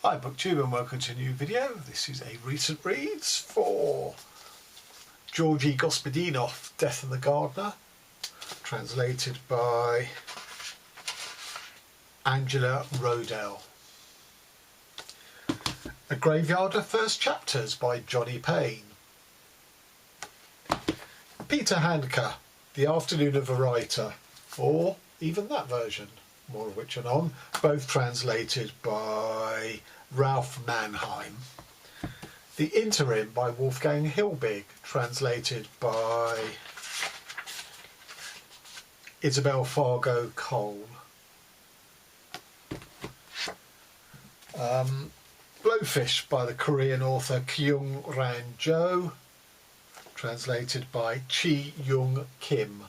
Hi Booktube and welcome to a new video. This is a recent reads for Georgi Gospodinov, Death and the Gardener, translated by Angela Rodell. A Graveyard of First Chapters by Johnny Payne. Peter Handke, The Afternoon of a Writer, or even that version, more of which anon, both translated by Ralph Mannheim. The Interim by Wolfgang Hilbig, translated by Isabel Fargo Cole. Blowfish by the Korean author Kyung-Ran Jo, translated by Chi Young Kim.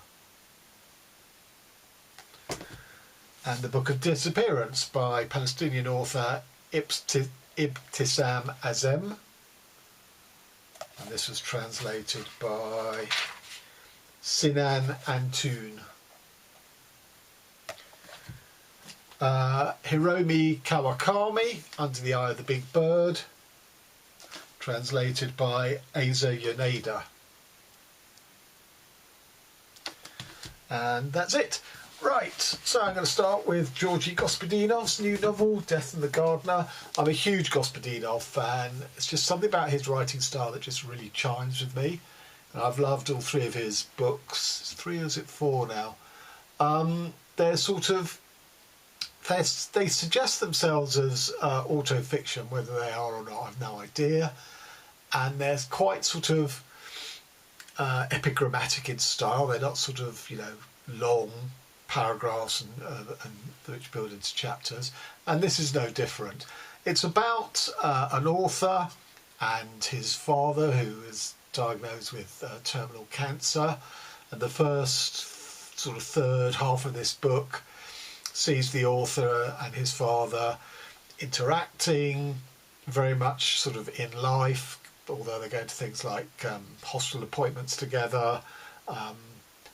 And the Book of Disappearance by Palestinian author Ibtisam Azem, and this was translated by Sinan Antoon. Hiromi Kawakami, Under the Eye of the Big Bird, translated by Azem. And that's it. Right, so I'm going to start with Georgi Gospodinov's new novel, Death and the Gardener. I'm a huge Gospodinov fan. It's just something about his writing style that just really chimes with me. And I've loved all three of his books. It's three, or is it four now? They're sort of, they suggest themselves as auto-fiction, whether they are or not, I've no idea. And they're quite sort of epigrammatic in style. They're not sort of, you know, long paragraphs and which build into chapters, and this is no different. It's about an author and his father who is diagnosed with terminal cancer, and the first sort of third half of this book sees the author and his father interacting very much sort of in life, although they're going to things like hospital appointments together.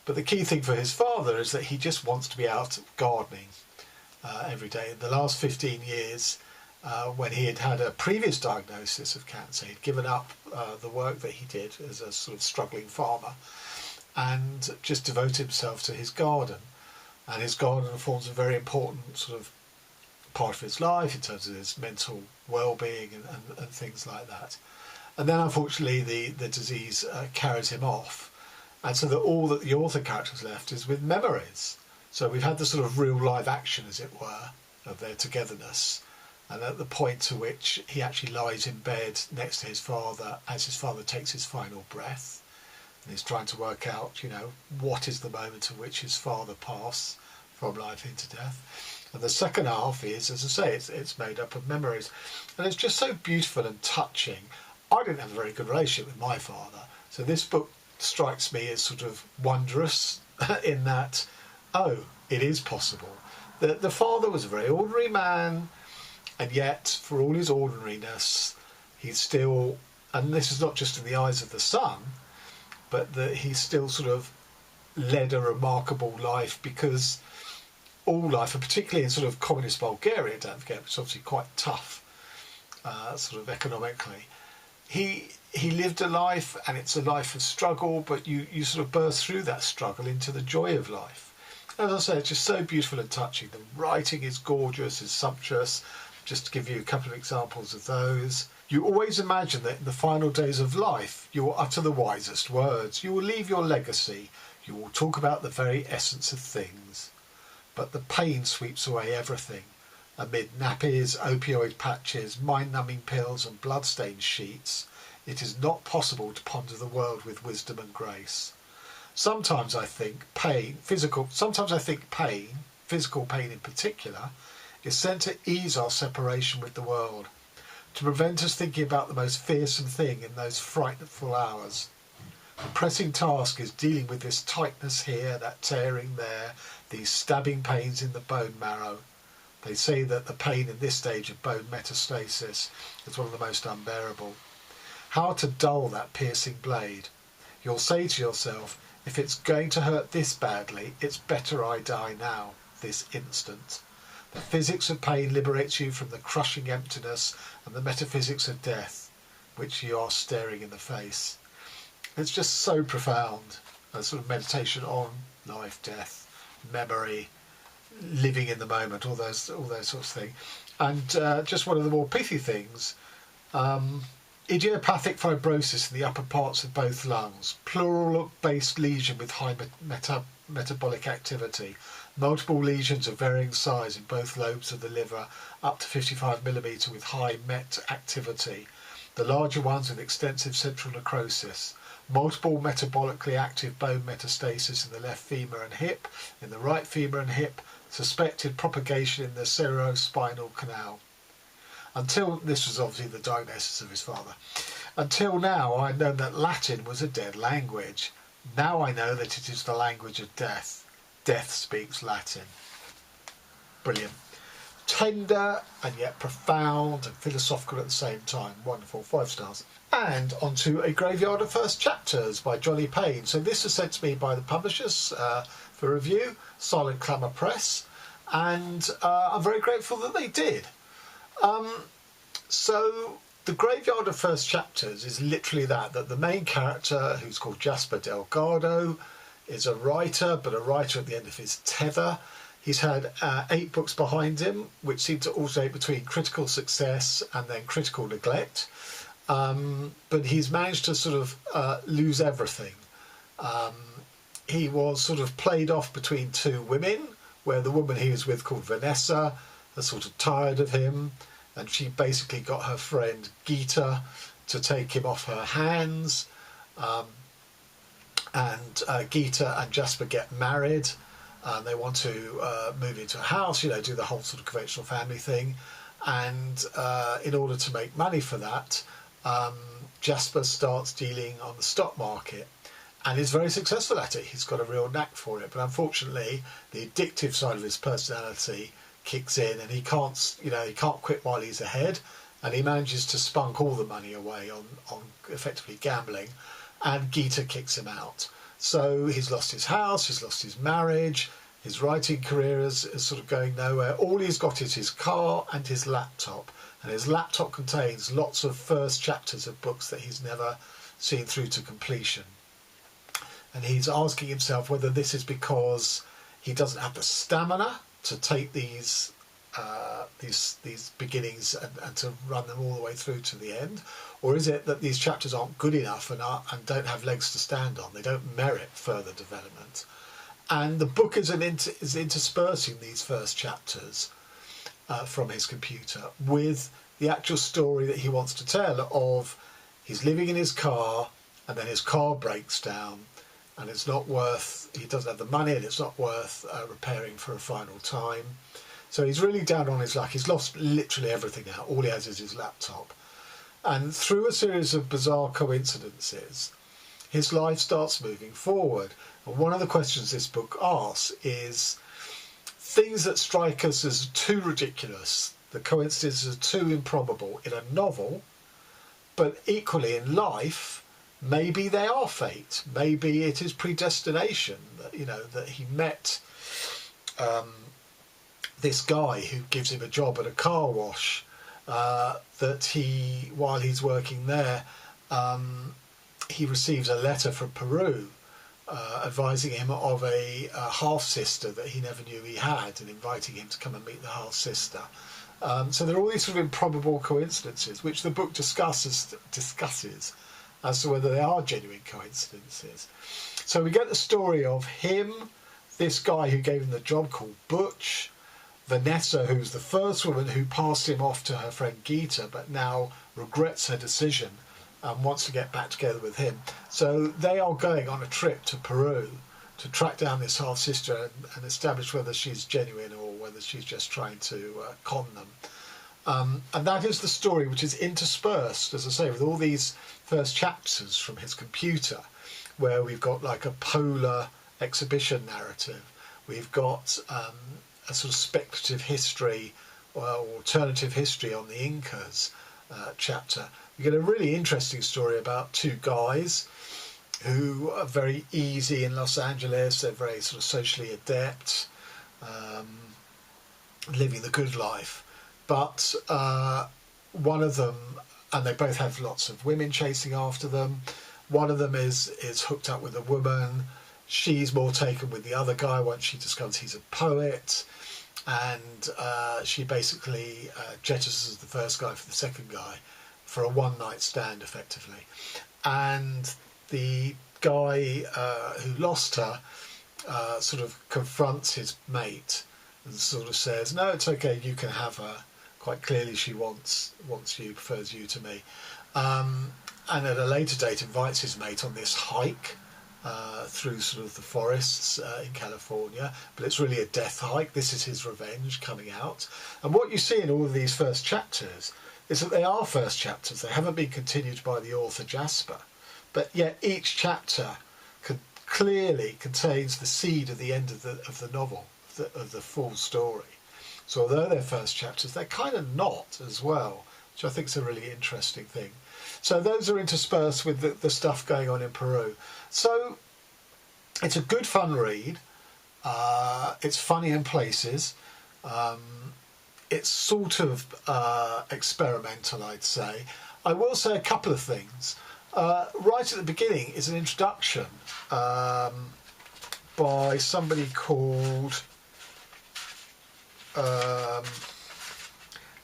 But the key thing for his father is that he just wants to be out gardening every day. In the last 15 years, when he had had a previous diagnosis of cancer, he'd given up the work that he did as a sort of struggling farmer and just devoted himself to his garden. And his garden forms a very important sort of part of his life in terms of his mental well-being and things like that. And then, unfortunately, the disease carries him off. And so that all that the author character's left is with memories. So we've had the sort of real live action, as it were, of their togetherness. And at the point to which he actually lies in bed next to his father as his father takes his final breath. And he's trying to work out, you know, what is the moment at which his father passed from life into death. And the second half is, as I say, it's made up of memories. And it's just so beautiful and touching. I didn't have a very good relationship with my father. So this book strikes me as sort of wondrous in that, oh, it is possible. The father was a very ordinary man, and yet for all his ordinariness, he's still, and this is not just in the eyes of the son, but that he still sort of led a remarkable life, because all life, and particularly in sort of communist Bulgaria, don't forget, which is obviously quite tough sort of economically, he lived a life, and it's a life of struggle, but you sort of burst through that struggle into the joy of life. As I say, it's just so beautiful and touching. The writing is gorgeous, is sumptuous. Just to give you a couple of examples of those. You always imagine that in the final days of life, you will utter the wisest words. You will leave your legacy. You will talk about the very essence of things. But the pain sweeps away everything. Amid nappies, opioid patches, mind-numbing pills and blood-stained sheets, it is not possible to ponder the world with wisdom and grace. Sometimes I think pain, physical pain in particular, is sent to ease our separation with the world, to prevent us thinking about the most fearsome thing in those frightful hours. The pressing task is dealing with this tightness here, that tearing there, these stabbing pains in the bone marrow. They say that the pain in this stage of bone metastasis is one of the most unbearable. How to dull that piercing blade? You'll say to yourself, if it's going to hurt this badly, it's better I die now, this instant. The physics of pain liberates you from the crushing emptiness and the metaphysics of death, which you are staring in the face. It's just so profound, a sort of meditation on life, death, memory, living in the moment, all those sorts of things. And just one of the more pithy things, idiopathic fibrosis in the upper parts of both lungs, pleural-based lesion with high metabolic activity, multiple lesions of varying size in both lobes of the liver, up to 55mm with high MET activity, the larger ones with extensive central necrosis, multiple metabolically active bone metastasis in the left femur and hip, in the right femur and hip, suspected propagation in the cerebrospinal canal. Until, this was obviously the diagnosis of his father. Until now, I'd known that Latin was a dead language. Now I know that it is the language of death. Death speaks Latin. Brilliant. Tender and yet profound and philosophical at the same time. Wonderful. 5 stars. And onto A Graveyard of First Chapters by Johnny Payne. So this was sent to me by the publishers for review, Silent Clamour Press, and I'm very grateful that they did. So the Graveyard of First Chapters is literally that the main character, who's called Jasper Delgado, is a writer, but a writer at the end of his tether. He's had 8 books behind him, which seem to alternate between critical success and then critical neglect. But he's managed to sort of lose everything. He was sort of played off between 2 women, where the woman he was with, called Vanessa, was sort of tired of him, and she basically got her friend Gita to take him off her hands. And Gita and Jasper get married. They want to move into a house, do the whole sort of conventional family thing. And in order to make money for that, Jasper starts dealing on the stock market and is very successful at it. He's got a real knack for it. But unfortunately, the addictive side of his personality kicks in, and he can't quit while he's ahead. And he manages to spunk all the money away on effectively gambling. And Gita kicks him out. So he's lost his house, he's lost his marriage, his writing career is sort of going nowhere. All he's got is his car and his laptop. And his laptop contains lots of first chapters of books that he's never seen through to completion. And he's asking himself whether this is because he doesn't have the stamina to take these beginnings and to run them all the way through to the end, or is it that these chapters aren't good enough and don't have legs to stand on? They don't merit further development. And the book is interspersing these first chapters from his computer with the actual story that he wants to tell of he's living in his car, and then his car breaks down, and it's not worth, he doesn't have the money, and it's not worth repairing for a final time. So he's really down on his luck. He's lost literally everything now. All he has is his laptop. And through a series of bizarre coincidences, his life starts moving forward. And one of the questions this book asks is things that strike us as too ridiculous, the coincidences are too improbable in a novel, but equally in life, maybe they are fate. Maybe it is predestination that, that he met this guy who gives him a job at a car wash, that while he's working there, he receives a letter from Peru advising him of a half-sister that he never knew he had, and inviting him to come and meet the half-sister. So there are all these sort of improbable coincidences, which the book discusses as to whether they are genuine coincidences. So we get the story of him, this guy who gave him the job called Butch, Vanessa, who's the first woman who passed him off to her friend Gita, but now regrets her decision and wants to get back together with him. So they are going on a trip to Peru to track down this half-sister and establish whether she's genuine or whether she's just trying to con them. And that is the story, which is interspersed, as I say, with all these first chapters from his computer, where we've got like a polar exhibition narrative. We've got a sort of speculative history or alternative history on the Incas chapter. We get a really interesting story about 2 guys who are very easy in Los Angeles. They're very sort of socially adept. living the good life. But one of them, and they both have lots of women chasing after them. One of them is hooked up with a woman. She's more taken with the other guy once she discovers he's a poet. And she basically jettisons the first guy for the second guy for a one-night stand, effectively. And the guy who lost her sort of confronts his mate and sort of says, no, it's okay, you can have her. Quite clearly she wants you, prefers you to me. And at a later date invites his mate on this hike through sort of the forests in California, but it's really a death hike. This is his revenge coming out. And what you see in all of these first chapters is that they are first chapters. They haven't been continued by the author Jasper, but yet each chapter clearly contains the seed of the end of the novel, of the full story. So although they're first chapters, they're kind of not as well, which I think is a really interesting thing. So those are interspersed with the stuff going on in Peru. So it's a good fun read. It's funny in places. It's sort of experimental, I'd say. I will say a couple of things. Right at the beginning is an introduction by somebody called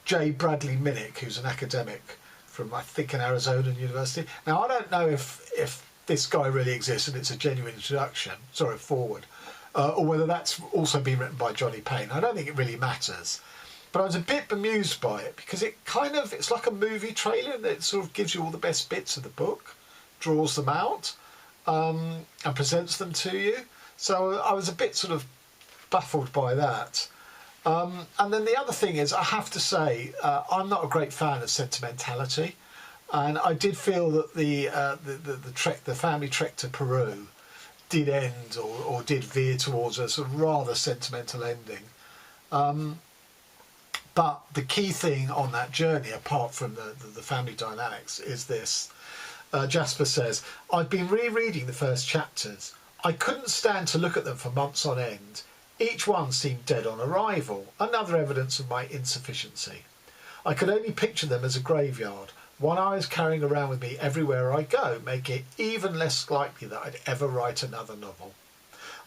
J. Bradley Minnick, who's an academic from, I think, an Arizona University. Now, I don't know if this guy really exists and it's a genuine introduction, forward, or whether that's also been written by Johnny Payne. I don't think it really matters. But I was a bit bemused by it because it's like a movie trailer that sort of gives you all the best bits of the book, draws them out, and presents them to you. So I was a bit sort of baffled by that. And then the other thing is, I have to say, I'm not a great fan of sentimentality, and I did feel that the family trek to Peru did end or did veer towards a sort of rather sentimental ending. But the key thing on that journey, apart from the family dynamics, is this. Jasper says, I've been rereading the first chapters. I couldn't stand to look at them for months on end. Each one seemed dead on arrival, another evidence of my insufficiency. I could only picture them as a graveyard, one I was carrying around with me everywhere I go, making it even less likely that I'd ever write another novel.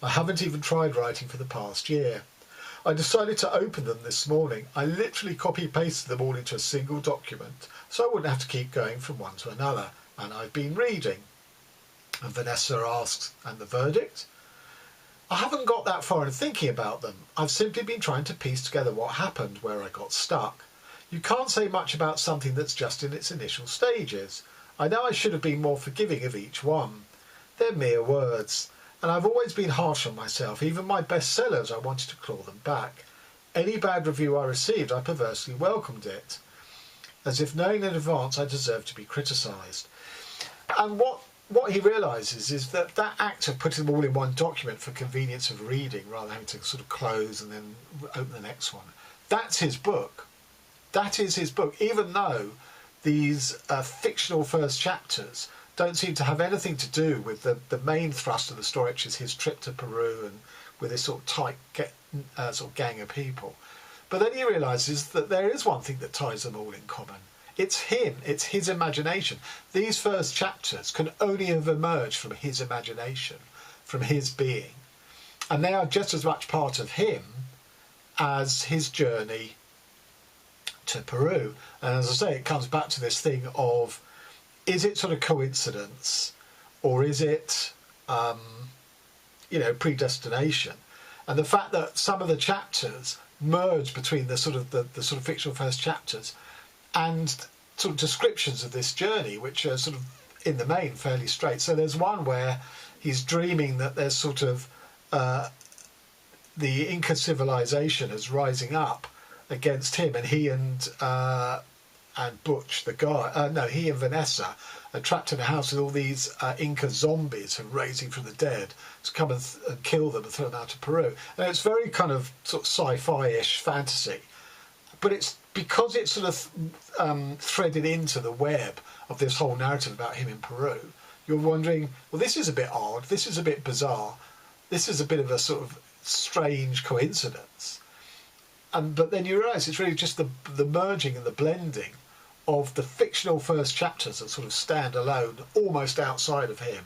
I haven't even tried writing for the past year. I decided to open them this morning. I literally copy-pasted them all into a single document, so I wouldn't have to keep going from one to another, and I've been reading. And Vanessa asks, and the verdict? I haven't got that far in thinking about them. I've simply been trying to piece together what happened, where I got stuck. You can't say much about something that's just in its initial stages. I know I should have been more forgiving of each one. They're mere words, and I've always been harsh on myself. Even my bestsellers, I wanted to claw them back. Any bad review I received, I perversely welcomed it, as if knowing in advance I deserved to be criticised. And what he realises is that act of putting them all in one document for convenience of reading, rather than having to sort of close and then open the next one, that's his book. That is his book, even though these fictional first chapters don't seem to have anything to do with the main thrust of the story, which is his trip to Peru and with this sort of tight sort of gang of people. But then he realises that there is one thing that ties them all in common. It's him, it's his imagination. These first chapters can only have emerged from his imagination, from his being. And they are just as much part of him as his journey to Peru. And as I say, it comes back to this thing of, is it sort of coincidence, or is it, predestination? And the fact that some of the chapters merge between the sort of fictional first chapters and sort of descriptions of this journey, which are sort of in the main fairly straight. So there's one where he's dreaming that there's sort of the Inca civilization is rising up against him, and he and Butch, the guy, he and Vanessa are trapped in a house with all these Inca zombies who are raising from the dead to come and kill them and throw them out to Peru. And it's very kind of sort of sci-fi-ish fantasy, but it's because it's sort of threaded into the web of this whole narrative about him in Peru. You're wondering, well, this is a bit odd, this is a bit bizarre, this is a bit of a sort of strange coincidence. but then you realise it's really just the merging and the blending of the fictional first chapters that sort of stand alone, almost outside of him,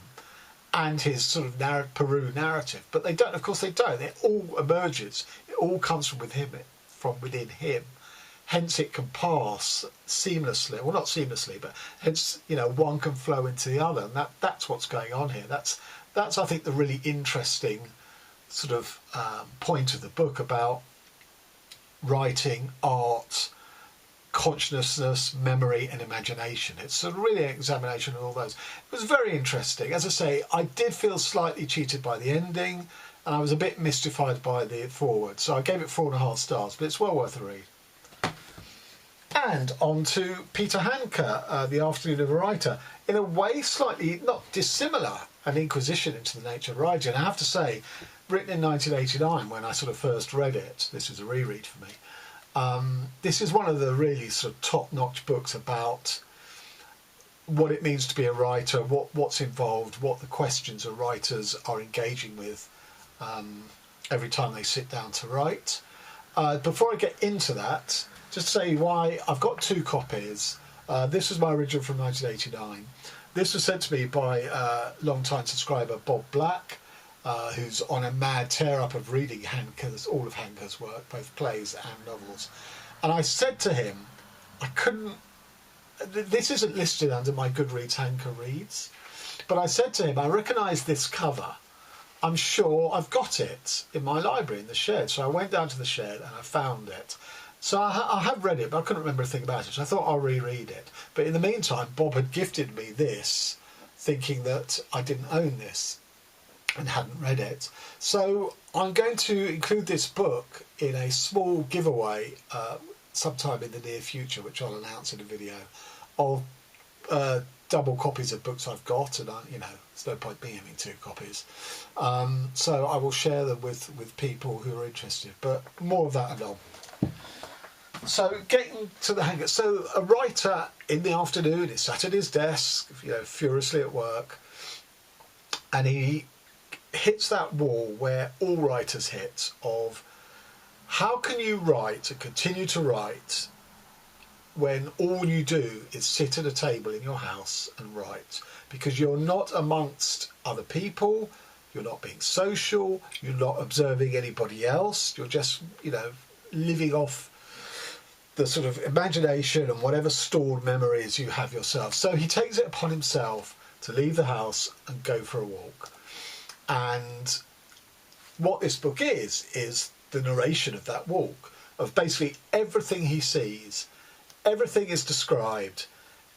and his sort of Peru narrative. But they don't, of course they don't. It all emerges. It all comes from within him. Hence it can pass seamlessly, well not seamlessly, but hence, you know, one can flow into the other. And that's what's going on here. That's I think the really interesting sort of point of the book about writing, art, consciousness, memory and imagination. It's sort of really an examination of all those. It was very interesting. As I say, I did feel slightly cheated by the ending and I was a bit mystified by the foreword. So I gave it 4.5 stars, but it's well worth a read. And on to Peter Handke, The Afternoon of a Writer. In a way, slightly not dissimilar, an inquisition into the nature of writing. I have to say, written in 1989 when I sort of first read it, this was a reread for me. This is one of the really sort of top-notch books about what it means to be a writer, what's involved, what the questions of writers are engaging with every time they sit down to write. Before I get into that, just to say why I've got 2 copies. This was my original from 1989. This was sent to me by long-time subscriber Bob Black, who's on a mad tear-up of reading all of Handke's work, both plays and novels. And I said to him, I couldn't... This isn't listed under my Goodreads Handke Reads, but I said to him, I recognise this cover. I'm sure I've got it in my library in the shed. So I went down to the shed and I found it. So I have read it, but I couldn't remember a thing about it. So I thought I'll reread it. But in the meantime, Bob had gifted me this, thinking that I didn't own this and hadn't read it. So I'm going to include this book in a small giveaway sometime in the near future, which I'll announce in a video, of double copies of books I've got. And, you know, there's no point me having 2 copies. So I will share them with people who are interested. But more of that anon. So getting to the Handke, so a writer in the afternoon is sat at his desk, you know, furiously at work, and he hits that wall where all writers hit of how can you write and continue to write when all you do is sit at a table in your house and write, because you're not amongst other people, you're not being social, you're not observing anybody else, you're just, you know, living off the sort of imagination and whatever stored memories you have yourself. So he takes it upon himself to leave the house and go for a walk. And what this book is the narration of that walk, of basically everything he sees. Everything is described.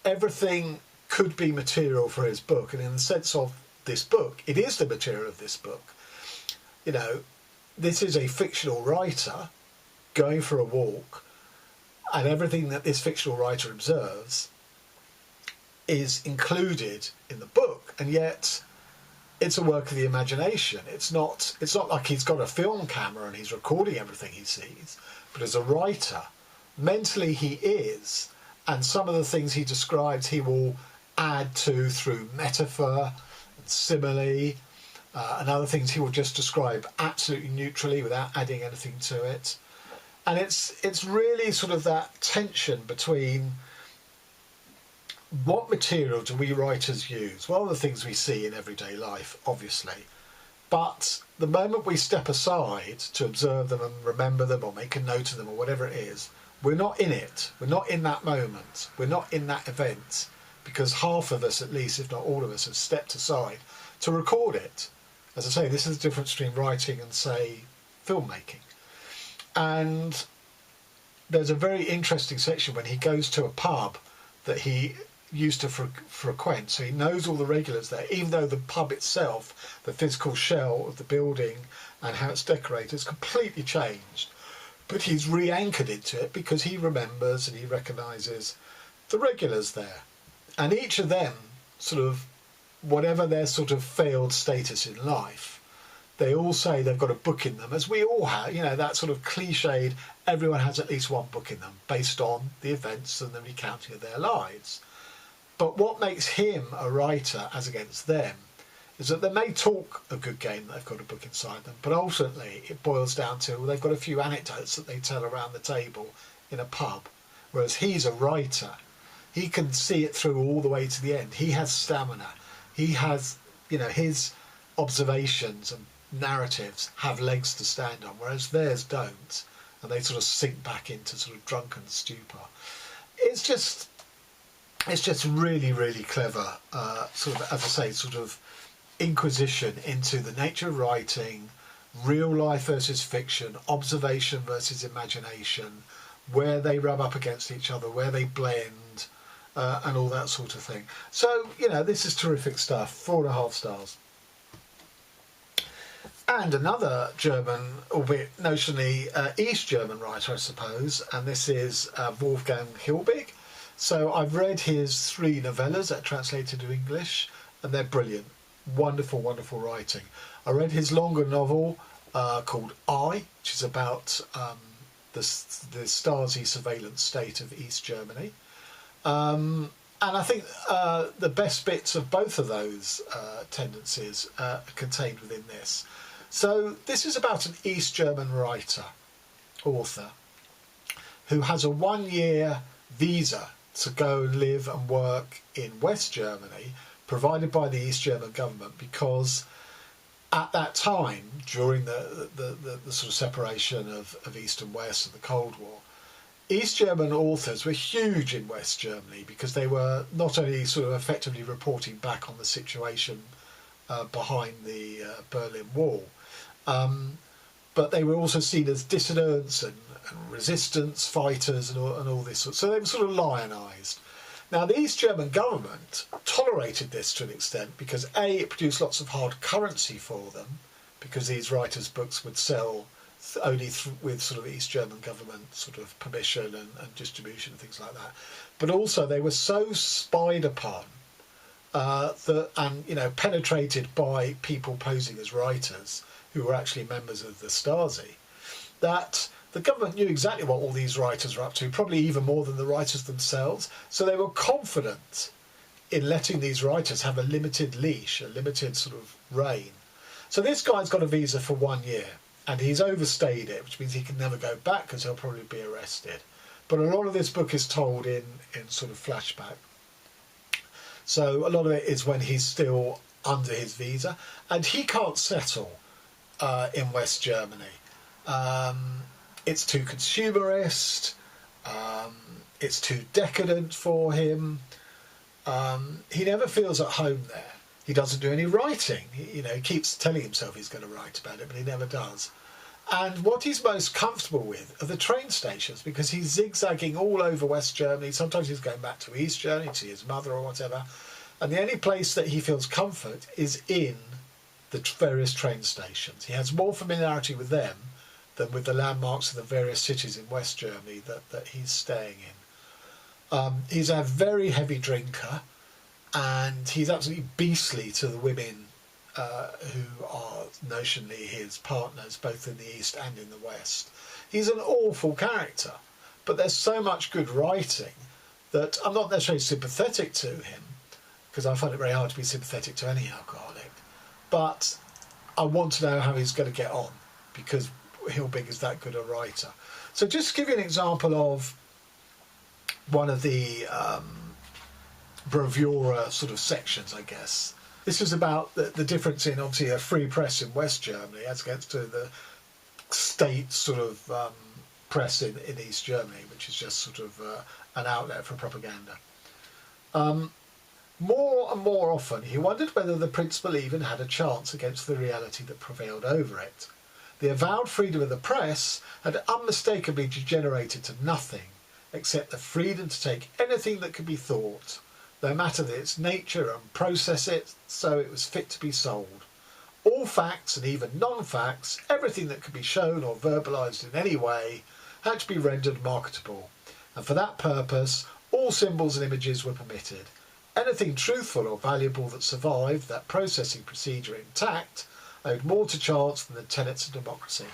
Everything could be material for his book. And in the sense of this book, it is the material of this book. You know, this is a fictional writer going for a walk, and everything that this fictional writer observes is included in the book, and yet it's a work of the imagination. It's not like he's got a film camera and he's recording everything he sees, but as a writer, mentally he is, and some of the things he describes he will add to through metaphor and simile, and other things he will just describe absolutely neutrally without adding anything to it. And it's really sort of that tension between what material do we writers use? Well, the things we see in everyday life, obviously. But the moment we step aside to observe them and remember them or make a note of them or whatever it is, we're not in it. We're not in that moment. We're not in that event, because half of us, at least, if not all of us, have stepped aside to record it. As I say, this is the difference between writing and, say, filmmaking. And there's a very interesting section when he goes to a pub that he used to frequent, so he knows all the regulars there, even though the pub itself, the physical shell of the building and how it's decorated, is completely changed. But he's re-anchored into it because he remembers and he recognises the regulars there. And each of them, sort of, whatever their sort of failed status in life, they all say they've got a book in them, as we all have, you know, that sort of cliched, everyone has at least one book in them, based on the events and the recounting of their lives. But what makes him a writer as against them is that they may talk a good game that they've got a book inside them, but ultimately it boils down to, well, they've got a few anecdotes that they tell around the table in a pub, whereas he's a writer. He can see it through all the way to the end. He has stamina. He has, you know, his observations and narratives have legs to stand on, whereas theirs don't, and they sort of sink back into sort of drunken stupor. It's just really, really clever, sort of, as I say, sort of inquisition into the nature of writing, real life versus fiction, observation versus imagination, where they rub up against each other, where they blend, and all that sort of thing. So, you know, this is terrific stuff. 4.5 stars. And another German, albeit notionally East German writer, I suppose, and this is Wolfgang Hilbig. So I've read his 3 novellas that are translated to English, and they're brilliant. Wonderful, wonderful writing. I read his longer novel called I, which is about the Stasi surveillance state of East Germany. And I think the best bits of both of those tendencies are contained within this. So this is about an East German writer, author, who has a 1-year visa to go and live and work in West Germany, provided by the East German government, because at that time, during the sort of separation of East and West and the Cold War, East German authors were huge in West Germany, because they were not only sort of effectively reporting back on the situation behind the Berlin Wall, but they were also seen as dissidents and resistance fighters and all this sort. So they were sort of lionised. Now, the East German government tolerated this to an extent because A, it produced lots of hard currency for them, because these writers' books would sell only with sort of East German government sort of permission and distribution and things like that. But also they were so spied upon and, you know, penetrated by people posing as writers who were actually members of the Stasi, that the government knew exactly what all these writers were up to, probably even more than the writers themselves. So they were confident in letting these writers have a limited leash, a limited sort of reign. So this guy's got a visa for 1 year, and he's overstayed it, which means he can never go back because he'll probably be arrested. But a lot of this book is told in sort of flashback. So a lot of it is when he's still under his visa, and he can't settle in West Germany. It's too consumerist, it's too decadent for him. He never feels at home there. He doesn't do any writing. He keeps telling himself he's going to write about it, but he never does. And what he's most comfortable with are the train stations, because he's zigzagging all over West Germany. Sometimes he's going back to East Germany to see his mother or whatever. And the only place that he feels comfort is in the various train stations. He has more familiarity with them than with the landmarks of the various cities in West Germany that he's staying in. He's a very heavy drinker, and he's absolutely beastly to the women who are notionally his partners, both in the East and in the West. He's an awful character, but there's so much good writing that I'm not necessarily sympathetic to him, because I find it very hard to be sympathetic to any alcoholic, but I want to know how he's going to get on, because Hilbig is that good a writer. So just to give you an example of one of the bravura sort of sections, I guess. This is about the difference in, obviously, a free press in West Germany as against to the state sort of press in East Germany, which is just sort of an outlet for propaganda. More and more often, he wondered whether the principle even had a chance against the reality that prevailed over it. The avowed freedom of the press had unmistakably degenerated to nothing except the freedom to take anything that could be thought, no matter its nature, and process it so it was fit to be sold. All facts and even non-facts, everything that could be shown or verbalised in any way, had to be rendered marketable, and for that purpose all symbols and images were permitted. Anything truthful or valuable that survived that processing procedure intact owed more to chance than the tenets of democracy.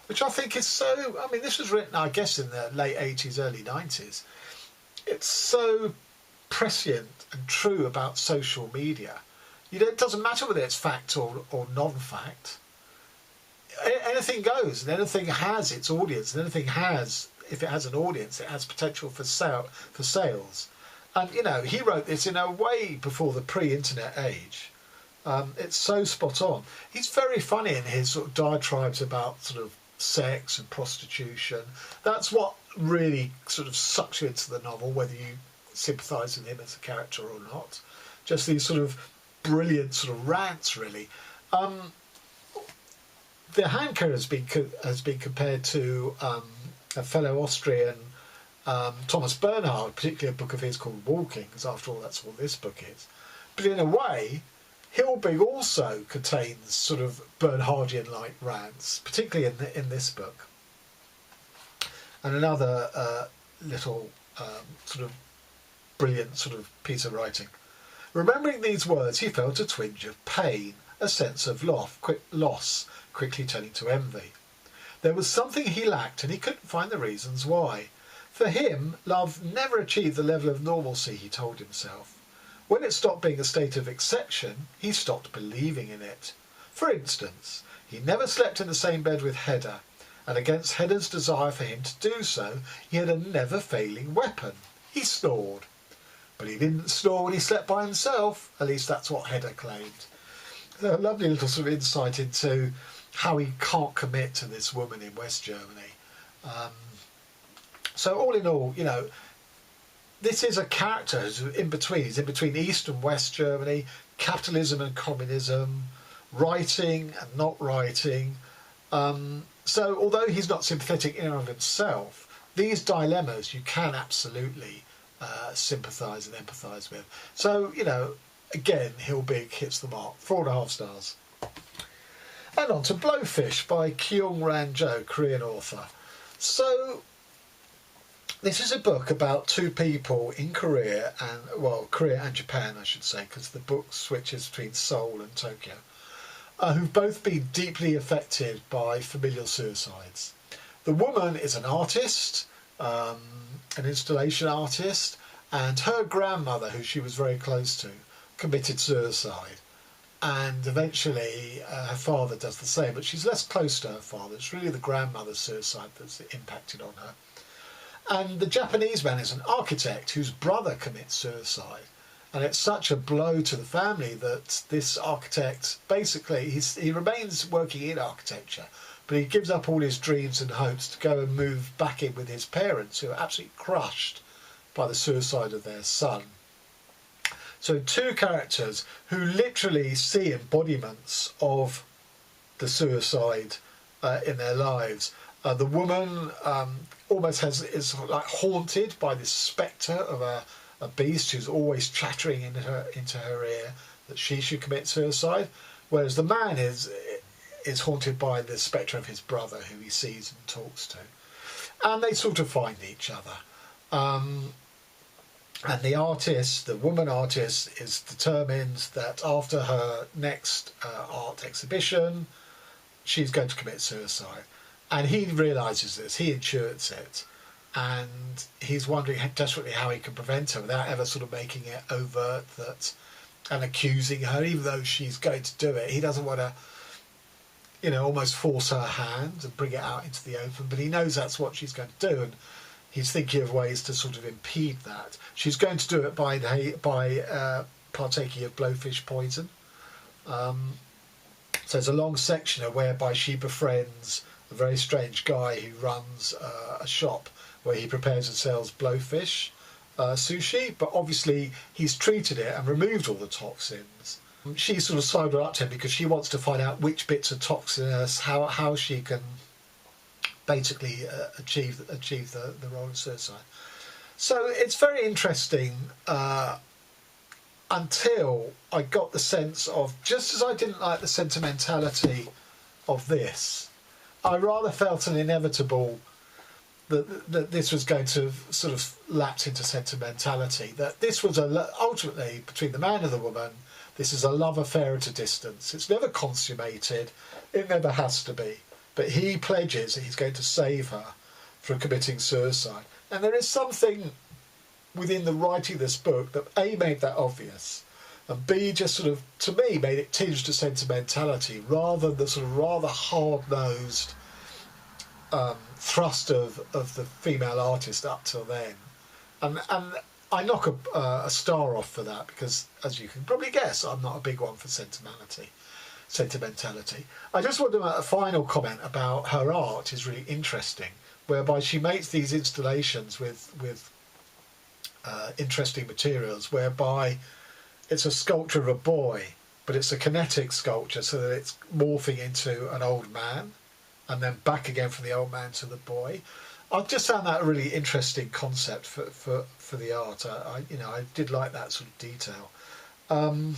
Which I think is so, I mean, this was written, I guess, in the late 80s, early 90s. It's so prescient and true about social media. It doesn't matter whether it's fact or non-fact. Anything goes, and anything has its audience, and anything has, if it has an audience, it has potential for sales. And he wrote this in a way before the pre-internet age. It's so spot on. He's very funny in his sort of diatribes about sort of sex and prostitution. That's what really sort of sucks you into the novel, whether you sympathise with him as a character or not. Just these sort of brilliant sort of rants, really. The Handke has been compared to a fellow Austrian, Thomas Bernhard, particularly a book of his called Walking, because after all that's what this book is. But in a way, Hilbig also contains sort of Bernhardian-like rants, particularly in this book. And another little sort of brilliant sort of piece of writing. Remembering these words, he felt a twinge of pain, a sense of loss, quickly turning to envy. There was something he lacked, and he couldn't find the reasons why. For him, love never achieved the level of normalcy, he told himself. When it stopped being a state of exception, he stopped believing in it. For instance, he never slept in the same bed with Hedda, and against Hedda's desire for him to do so, he had a never-failing weapon. He snored. But he didn't snore when he slept by himself. At least that's what Hedda claimed. So a lovely little sort of insight into how he can't commit to this woman in West Germany. So all in all, this is a character who's in between. He's in between East and West Germany, capitalism and communism, writing and not writing. So although he's not sympathetic in and of himself, these dilemmas you can absolutely sympathise and empathise with. So, again, Hilbig hits the mark. 4.5 stars. And on to Blowfish by Kyung-Ran Jo, Korean author. So this is a book about two people in Korea and Japan, I should say, because the book switches between Seoul and Tokyo, who've both been deeply affected by familial suicides. The woman is an artist, an installation artist, and her grandmother, who she was very close to, committed suicide. And eventually her father does the same, but she's less close to her father. It's really the grandmother's suicide that's impacted on her. And the Japanese man is an architect whose brother commits suicide. And it's such a blow to the family that this architect, basically, he remains working in architecture, but he gives up all his dreams and hopes to go and move back in with his parents, who are absolutely crushed by the suicide of their son. So two characters who literally see embodiments of the suicide in their lives. The woman almost is like haunted by this spectre of a beast who's always chattering into her ear that she should commit suicide, whereas the man is haunted by the spectre of his brother, who he sees and talks to, and they sort of find each other. And the woman artist, is determined that after her next art exhibition, she's going to commit suicide. And he realises this, he intuits it, and he's wondering desperately how he can prevent her without ever sort of making it overt and accusing her, even though she's going to do it. He doesn't want to, almost force her hand and bring it out into the open, but he knows that's what she's going to do, and he's thinking of ways to sort of impede that. She's going to do it by partaking of blowfish poison. So there's a long section whereby she befriends a very strange guy who runs a shop where he prepares and sells blowfish sushi, but obviously he's treated it and removed all the toxins. She sort of sided up to him because she wants to find out which bits are toxinous, how she can basically achieve the role of suicide. So it's very interesting until I got the sense of, just as I didn't like the sentimentality of this, I rather felt an inevitable that this was going to sort of lapse into sentimentality, that this was ultimately, between the man and the woman, this is a love affair at a distance. It's never consummated, it never has to be, but he pledges that he's going to save her from committing suicide. And there is something within the writing of this book that made that obvious, and B, just sort of, to me, made it tinged to sentimentality rather than the sort of rather hard-nosed thrust of the female artist up till then. And I knock a star off for that because, as you can probably guess, I'm not a big one for sentimentality. I just want to make a final comment about her art is really interesting, whereby she makes these installations with interesting materials, whereby it's a sculpture of a boy, but it's a kinetic sculpture, so that it's morphing into an old man and then back again from the old man to the boy. I've just found that a really interesting concept for the art. I did like that sort of detail. And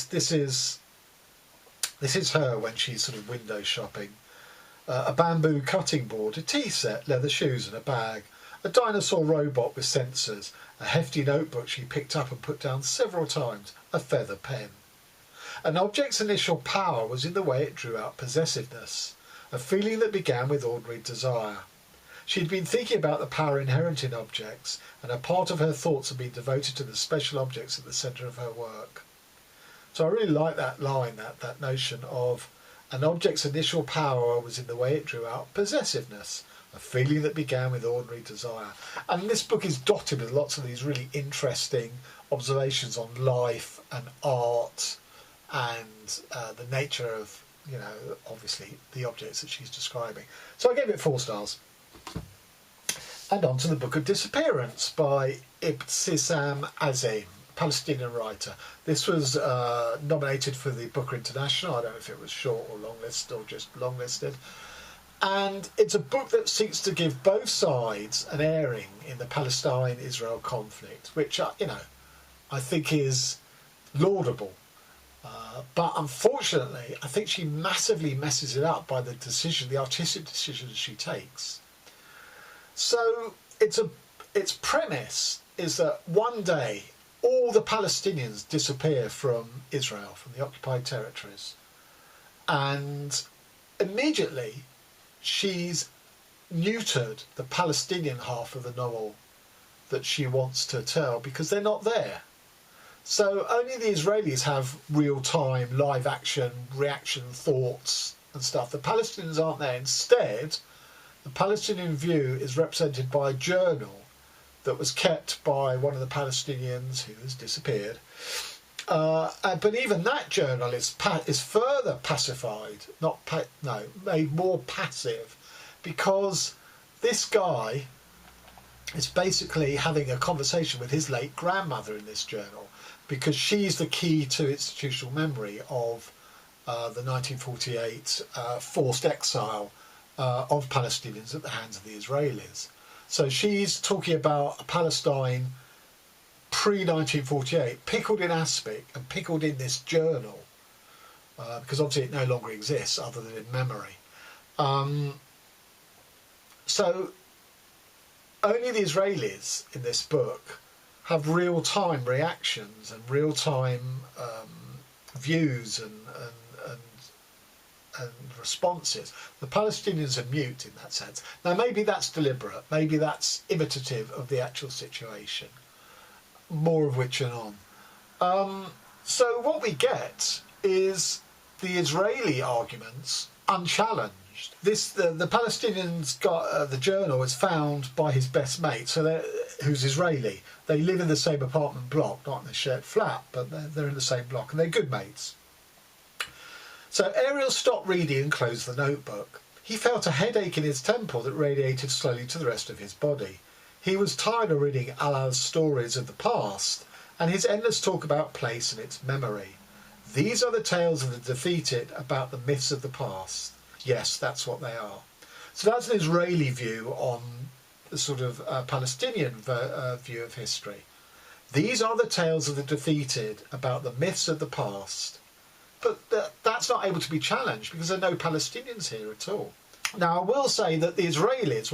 this is her when she's sort of window shopping. A bamboo cutting board, a tea set, leather shoes and a bag, a dinosaur robot with sensors, a hefty notebook she picked up and put down several times, a feather pen. An object's initial power was in the way it drew out possessiveness, a feeling that began with ordinary desire. She'd been thinking about the power inherent in objects, and a part of her thoughts had been devoted to the special objects at the centre of her work. So I really like that line, that notion of an object's initial power was in the way it drew out possessiveness, a feeling that began with ordinary desire. And this book is dotted with lots of these really interesting observations on life and art and the nature of, obviously the objects that she's describing. So I gave it 4 stars. And on to the book of Disappearance by Ibtisam Azem, Palestinian writer. This was nominated for the Booker International. I don't know if it was short or long listed or just long listed. And it's a book that seeks to give both sides an airing in the Palestine-Israel conflict, which, I think is laudable. But unfortunately, I think she massively messes it up by the artistic decisions she takes. So its premise is that one day all the Palestinians disappear from Israel, from the occupied territories, and immediately she's neutered the Palestinian half of the novel that she wants to tell because they're not there. So only the Israelis have real-time, live-action, reaction thoughts and stuff. The Palestinians aren't there. Instead, the Palestinian view is represented by a journal that was kept by one of the Palestinians who has disappeared. But even that journal is further pacified, made more passive, because this guy is basically having a conversation with his late grandmother in this journal, because she's the key to institutional memory of the 1948 forced exile of Palestinians at the hands of the Israelis. So she's talking about a Palestine pre-1948, pickled in aspic and pickled in this journal, because obviously it no longer exists other than in memory. So only the Israelis in this book have real-time reactions and real-time views and responses. The Palestinians are mute in that sense. Now maybe that's deliberate, maybe that's imitative of the actual situation, more of which are on. So what we get is the Israeli arguments unchallenged. The Palestinians got the journal is found by his best mate, who's Israeli. They live in the same apartment block, not in a shared flat, but they're in the same block, and they're good mates. So Ariel stopped reading and closed the notebook. He felt a headache in his temple that radiated slowly to the rest of his body. He was tired of reading Allah's stories of the past and his endless talk about place and its memory. These are the tales of the defeated about the myths of the past. Yes, that's what they are. So that's an Israeli view on the sort of Palestinian view of history. These are the tales of the defeated about the myths of the past. But that's not able to be challenged because there are no Palestinians here at all. Now, I will say that the Israelis,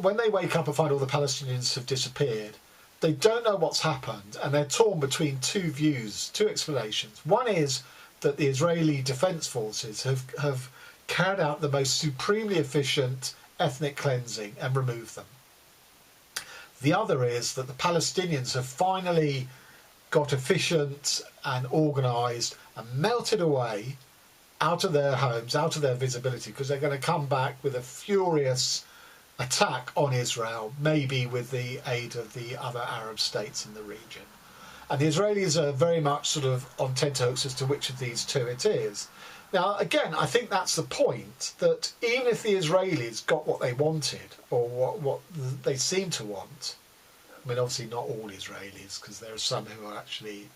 when they wake up and find all the Palestinians have disappeared, they don't know what's happened, and they're torn between two views, two explanations. One is that the Israeli Defence Forces have carried out the most supremely efficient ethnic cleansing and removed them. The other is that the Palestinians have finally got efficient and organised and melted away out of their homes, out of their visibility, because they're going to come back with a furious attack on Israel, maybe with the aid of the other Arab states in the region. And the Israelis are very much sort of on tenterhooks as to which of these two it is. Now, again, I think that's the point, that even if the Israelis got what they wanted, or what they seem to want, I mean, obviously not all Israelis, because there are some who are actually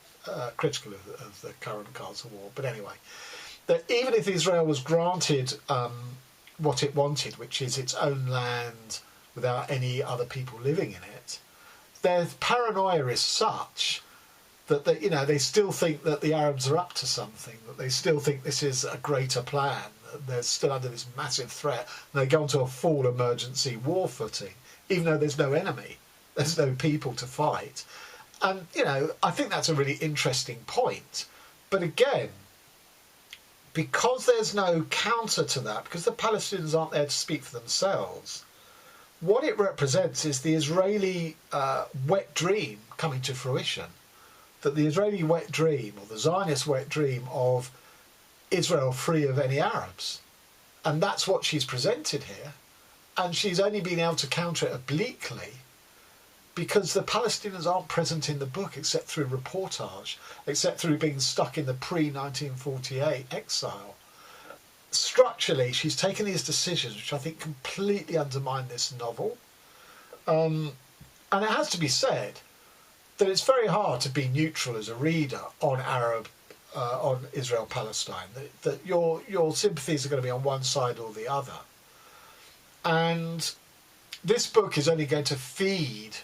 critical of the current Gaza war, but anyway, that even if Israel was granted what it wanted, which is its own land without any other people living in it, their paranoia is such that they still think that the Arabs are up to something, that they still think this is a greater plan, that they're still under this massive threat, and they go into a full emergency war footing, even though there's no enemy, there's no people to fight. And, I think that's a really interesting point. But again, because there's no counter to that, because the Palestinians aren't there to speak for themselves, what it represents is the Israeli wet dream coming to fruition. That the Israeli wet dream, or the Zionist wet dream of Israel free of any Arabs. And that's what she's presented here. And she's only been able to counter it obliquely because the Palestinians aren't present in the book except through reportage, except through being stuck in the pre-1948 exile. Structurally, she's taken these decisions which I think completely undermine this novel. And it has to be said that it's very hard to be neutral as a reader on on Israel-Palestine. That your sympathies are going to be on one side or the other. And this book is only going to feed,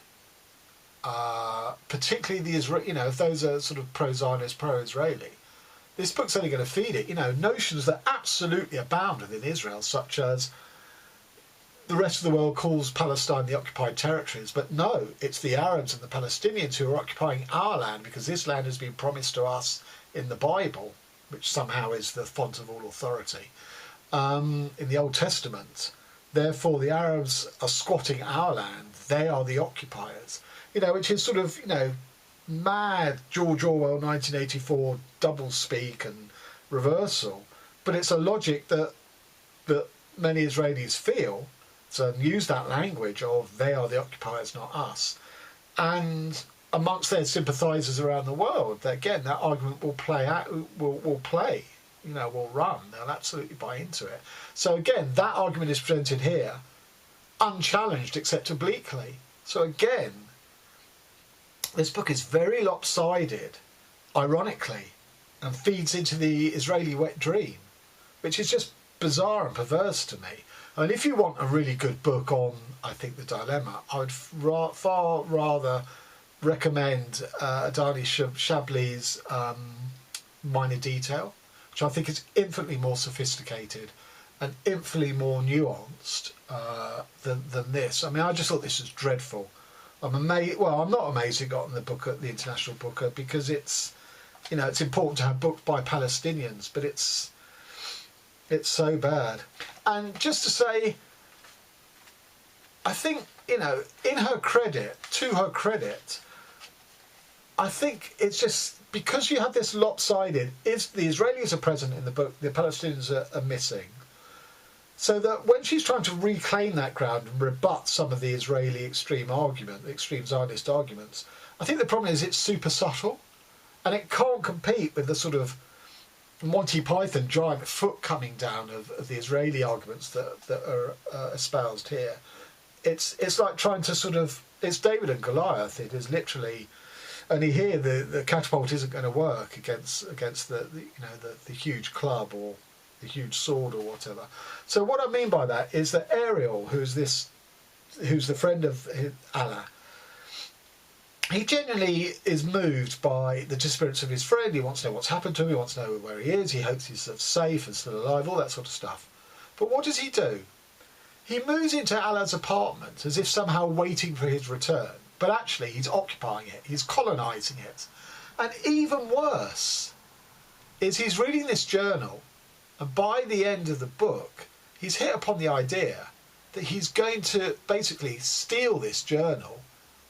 particularly the Israel. If those are sort of pro-Zionist, pro-Israeli, this book's only going to feed it. Notions that absolutely abound within Israel, such as the rest of the world calls Palestine the occupied territories, but no, it's the Arabs and the Palestinians who are occupying our land because this land has been promised to us in the Bible, which somehow is the font of all authority, in the Old Testament. Therefore, the Arabs are squatting our land. They are the occupiers, which is sort of, mad George Orwell 1984 doublespeak and reversal. But it's a logic that many Israelis feel, so use that language of they are the occupiers, not us. And amongst their sympathisers around the world, again, that argument will play out, will play, will run. They'll absolutely buy into it. So again, that argument is presented here, unchallenged except obliquely. So again, this book is very lopsided, ironically, and feeds into the Israeli wet dream, which is just bizarre and perverse to me. I mean, if you want a really good book on, I think, the dilemma, I would far rather recommend Adani Shabli's Minor Detail, which I think is infinitely more sophisticated and infinitely more nuanced than this. I mean, I just thought this was dreadful. I'm amazed. Well, I'm not amazed it got in the book at the International Booker because it's, it's important to have books by Palestinians, but it's so bad. And just to say, I think, in her credit, to her credit, I think it's just because you have this lopsided, the Israelis are present in the book, the Palestinians are missing. So that when she's trying to reclaim that ground and rebut some of the Israeli extreme Zionist arguments, I think the problem is it's super subtle and it can't compete with the sort of Monty Python giant foot coming down of the Israeli arguments that are espoused here. It's like trying to it's David and Goliath. It is literally, only here the catapult isn't going to work against the huge club or the huge sword or whatever. So what I mean by that is that Ariel, who's the friend of Allah, he genuinely is moved by the disappearance of his friend. He wants to know what's happened to him. He wants to know where he is. He hopes he's safe and still alive, all that sort of stuff. But what does he do? He moves into Allah's apartment as if somehow waiting for his return. But actually, he's occupying it. He's colonising it. And even worse is he's reading this journal, and by the end of the book, he's hit upon the idea that he's going to basically steal this journal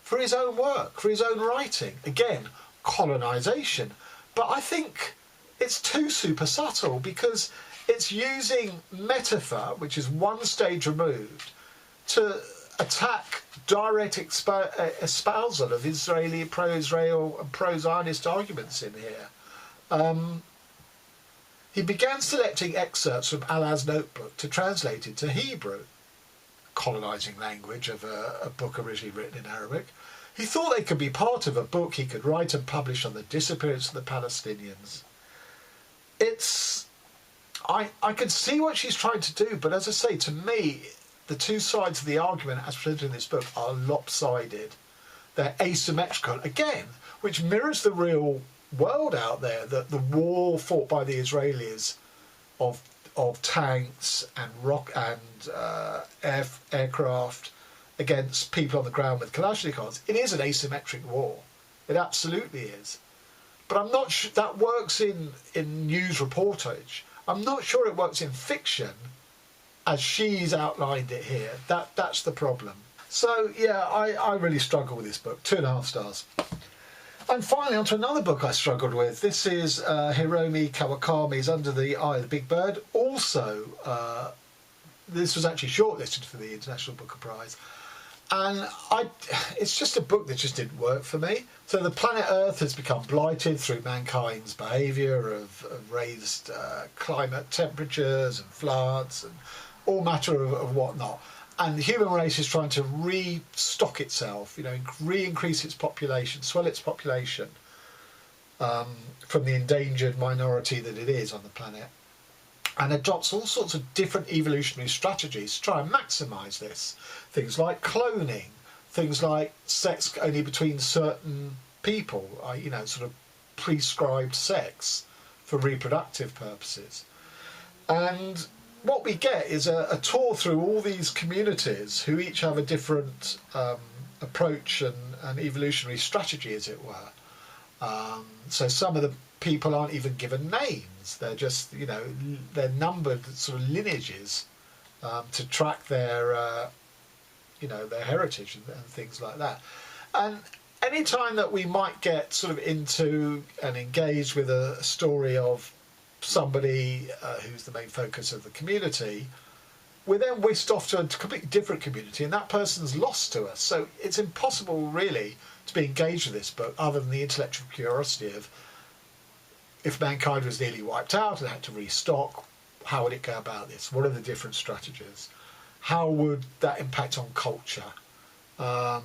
for his own work, for his own writing. Again, colonisation. But I think it's too super subtle, because it's using metaphor, which is one stage removed, to attack direct espousal of Israeli, pro-Israel and pro-Zionist arguments in here. He began selecting excerpts from Allah's notebook to translate it to Hebrew, colonising language of a book originally written in Arabic. He thought they could be part of a book he could write and publish on the disappearance of the Palestinians. I can see what she's trying to do, but as I say, to me, the two sides of the argument as presented in this book are lopsided. They're asymmetrical, again, which mirrors the real world out there, that the war fought by the Israelis of tanks and aircraft against people on the ground with Kalashnikovs. It is an asymmetric war. It absolutely is. But I'm not sure that works in news reportage. I'm not sure it works in fiction as she's outlined it here. That's the problem. So yeah, I really struggle with this book. 2.5 stars. And finally, on to another book I struggled with. This is Hiromi Kawakami's Under the Eye of the Big Bird. Also, this was actually shortlisted for the International Booker Prize. And it's just a book that just didn't work for me. So the planet Earth has become blighted through mankind's behaviour of raised climate temperatures and floods and all matter of whatnot. And the human race is trying to restock itself, re-increase its population, swell its population from the endangered minority that it is on the planet, and adopts all sorts of different evolutionary strategies to try and maximise this. Things like cloning, things like sex only between certain people, sort of prescribed sex for reproductive purposes. And what we get is a tour through all these communities who each have a different approach and evolutionary strategy, as it were. So some of the people aren't even given names. They're just, they're numbered sort of lineages to track their, their heritage and things like that. And any time that we might get sort of into and engaged with a story of somebody who's the main focus of the community, we're then whisked off to a completely different community, and that person's lost to us. So it's impossible really to be engaged with this book other than the intellectual curiosity of, if mankind was nearly wiped out and had to restock, how would it go about this? What are the different strategies? How would that impact on culture? That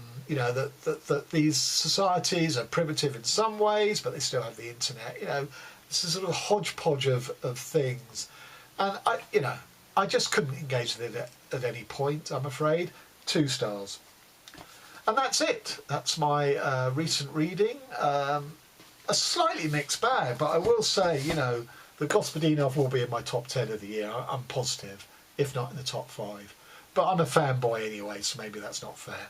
these societies are primitive in some ways, but they still have the internet. It's a sort of hodgepodge of things. And I just couldn't engage with it at any point, I'm afraid. 2 stars. And that's it. That's my recent reading. A slightly mixed bag, but I will say, the Gospodinov will be in my top 10 of the year. I'm positive, if not in the top 5. But I'm a fanboy anyway, so maybe that's not fair.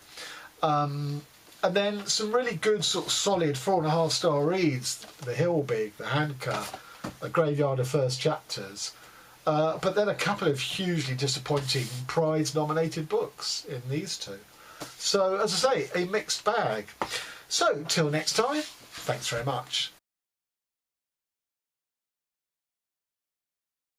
And then some really good sort of solid 4.5 star reads. The Hilbig, the Handke, A Graveyard of First Chapters. But then a couple of hugely disappointing prize nominated books in these two. So, as I say, a mixed bag. So, till next time, thanks very much.